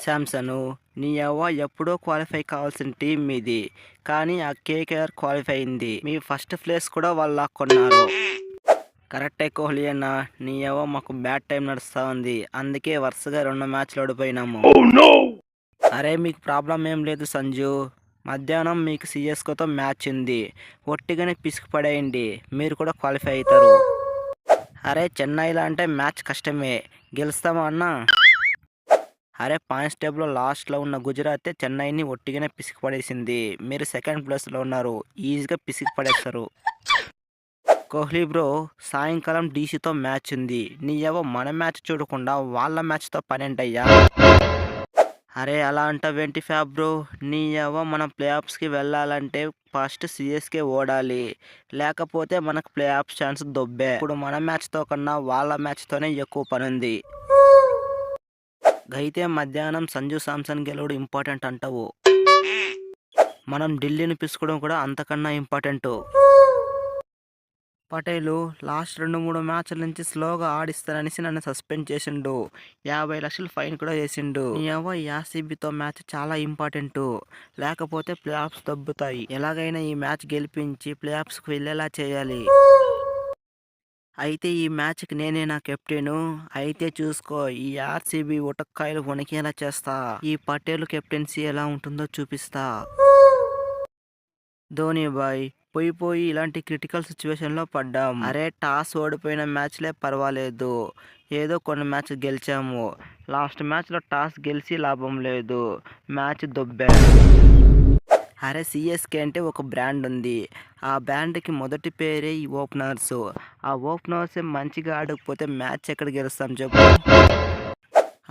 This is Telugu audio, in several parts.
శాంసను నీ యవ్వ ఎప్పుడో క్వాలిఫై కావాల్సిన టీం మీది, కానీ ఆ కేకేఆర్ క్వాలిఫై అయింది. మీ ఫస్ట్ ప్లేస్ కూడా వాళ్ళు లాక్కున్నారు. కరెక్టే కోహ్లీ అన్న, నీ యవ్వ మాకు బ్యాడ్ టైం నడుస్తూ ఉంది, అందుకే వరుసగా 2 మ్యాచ్లు ఓడిపోయినాము. అరే మీకు ప్రాబ్లం ఏం లేదు సంజు, మధ్యాహ్నం మీకు సిఎస్కేతో మ్యాచ్ ఉంది, ఒట్టిగానే పిసికి పడేయండి, మీరు కూడా క్వాలిఫై అవుతారు. అరే చెన్నైలో అంటే మ్యాచ్ కష్టమే, గెలుస్తామా అన్నా? అరే పాయింట్స్ టేబుల్లో లాస్ట్లో ఉన్న గుజరాత్ చెన్నైని ఒట్టిగానే పిసికి పడేసింది, మీరు సెకండ్ ప్లేస్లో ఉన్నారు, ఈజీగా పిసికి పడేస్తారు. కోహ్లీ బ్రో, సాయంకాలం డీసీతో మ్యాచ్ ఉంది, నీ ఏవో మన మ్యాచ్ చూడకుండా వాళ్ళ మ్యాచ్తో పనేంటయ్యా? అరే అలా అంటావేంటి ఫ్యాబ్ బ్రో, నీ ఏవో మనం ప్లే ఆఫ్స్కి వెళ్ళాలంటే ఫస్ట్ సిఎస్కే ఓడాలి, లేకపోతే మనకు ప్లే ఆఫ్స్ ఛాన్స్ దొబ్బే. ఇప్పుడు మన మ్యాచ్తో కన్నా వాళ్ళ మ్యాచ్తోనే ఎక్కువ పని ఉంది. అయితే మధ్యాహ్నం సంజు శాంసన్ గెలవడం ఇంపార్టెంట్ అంటావు, మనం ఢిల్లీని పిసుకోవడం కూడా అంతకన్నా ఇంపార్టెంట్. పటేలు లాస్ట్ 2-3 మ్యాచ్ల నుంచి స్లోగా ఆడిస్తాననేసి నన్ను సస్పెండ్ చేసిండు, 50 లక్షలు ఫైన్ కూడా వేసిండు. నీ అవ్వ యాసీబీతో మ్యాచ్ చాలా ఇంపార్టెంట్, లేకపోతే ప్లే ఆఫ్స్ దబ్బుతాయి. ఎలాగైనా ఈ మ్యాచ్ గెలిపించి ప్లే ఆఫ్స్కి వెళ్ళేలా చేయాలి. అయితే ఈ మ్యాచ్కి నేనే నా కెప్టెను, అయితే చూసుకో ఈ ఆర్సీబీ ఉటక్కాయలు వణికేలా చేస్తా, ఈ పటేల్ కెప్టెన్సీ ఎలా ఉంటుందో చూపిస్తా. ధోని బాయ్, పోయి ఇలాంటి క్రిటికల్ సిచ్యువేషన్లో పడ్డాం. అరే టాస్ ఓడిపోయిన మ్యాచ్లే పర్వాలేదు, ఏదో కొన్ని మ్యాచ్ గెలిచాము, లాస్ట్ మ్యాచ్లో టాస్ గెలిచి లాభం లేదు, మ్యాచ్ దొబ్బా. అరే సిఎస్కే అంటే ఒక బ్రాండ్ ఉంది, ఆ బ్రాండ్కి మొదటి పేరే ఈ ఓపెనర్స్, ఆ ఓపెనర్సే మంచిగా ఆడకపోతే మ్యాచ్ ఎక్కడ గెలుస్తాం చెప్పు.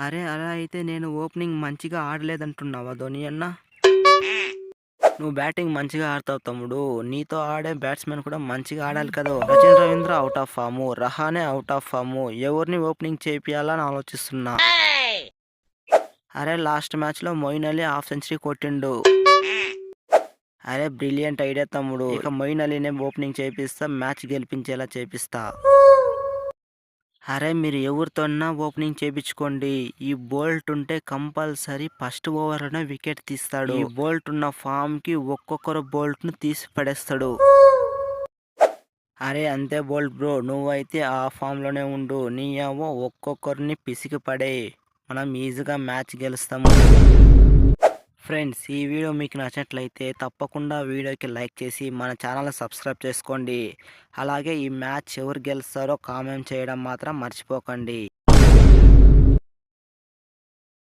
అరే అలా అయితే నేను ఓపెనింగ్ మంచిగా ఆడలేదంటున్నావా ధోని అన్న? నువ్వు బ్యాటింగ్ మంచిగా ఆడతావు తమ్ముడు, నీతో ఆడే బ్యాట్స్మెన్ కూడా మంచిగా ఆడాలి కదా. Sachin Ravindra out of form, Rahane out of form, ఎవరిని ఓపెనింగ్ చేపియాలని ఆలోచిస్తున్నా. అరే లాస్ట్ మ్యాచ్లో మొయిన్ అలీ హాఫ్ సెంచరీ కొట్టిండు. అరే బ్రిలియంట్ ఐడియా తమ్ముడు, ఇక మొయిన్ అలీనే ఓపెనింగ్ చేపిస్తా, మ్యాచ్ గెలిపించేలా చేపిస్తా. అరే మీరు ఎవరితోన్నా ఓపెనింగ్ చేపించుకోండి, ఈ బోల్ట్ ఉంటే కంపల్సరీ ఫస్ట్ ఓవర్లోనే వికెట్ తీస్తాడు, ఈ బోల్ట్ ఉన్న ఫామ్ కి ఒక్కొక్కరు బోల్ట్ ను తీసి పడేస్తాడు. అరే అంతే బోల్ట్ బ్రో, నువ్వైతే ఆ ఫామ్ లోనే ఉండు, నీ ఏమో ఒక్కొక్కరిని పిసికి పడే, మనం ఈజీగా మ్యాచ్ గెలుస్తాము. ఫ్రెండ్స్ ఈ వీడియో మీకు నచ్చినట్లయితే తప్పకుండా వీడియోకి లైక్ చేసి మన ఛానల్ని సబ్స్క్రైబ్ చేసుకోండి. అలాగే ఈ మ్యాచ్ ఎవరు గెలుస్తారో కామెంట్ చేయడం మాత్రం మర్చిపోకండి.